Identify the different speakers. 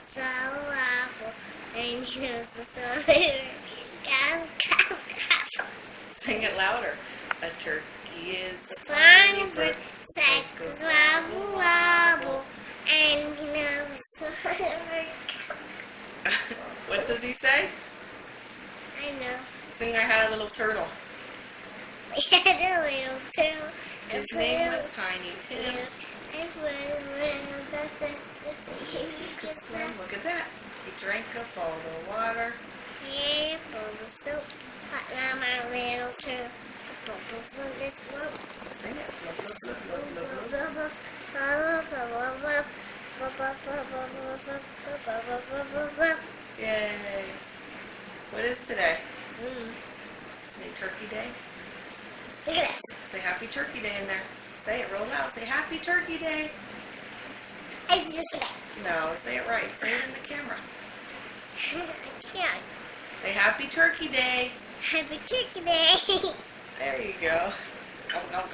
Speaker 1: swallow apple, and he knows the soda. Cow, cow, cow.
Speaker 2: Sing it louder. A turkey is a
Speaker 1: Flying
Speaker 2: funny
Speaker 1: bird,
Speaker 2: bird.
Speaker 1: sack goes wobble, wobble, and he knows the soda.
Speaker 2: What does he say?
Speaker 1: I know.
Speaker 2: Sing I had a little turtle.
Speaker 1: We had a little turtle.
Speaker 2: His name was Tiny Tim.
Speaker 1: I went about to see if you could swim.
Speaker 2: Look at that. He drank up all the water.
Speaker 1: Yeah, full of soap. But now my little turtle. Bubbles in this boat.
Speaker 2: Sing it. Look, look, look, look, look, look.
Speaker 1: Bubble, bubble, bubble, bubble. Bubble, bubble, bubble, bubble, bubble, bubble.
Speaker 2: Yay. What is today? Today Turkey Day?
Speaker 1: Look at this.
Speaker 2: Say Happy Turkey Day in there. Say it real loud. Say Happy Turkey Day.
Speaker 1: It's just that.
Speaker 2: No, say it right. Say it in the camera.
Speaker 1: I can't.
Speaker 2: Say Happy Turkey Day.
Speaker 1: Happy Turkey Day.
Speaker 2: There you go. Go, go, go.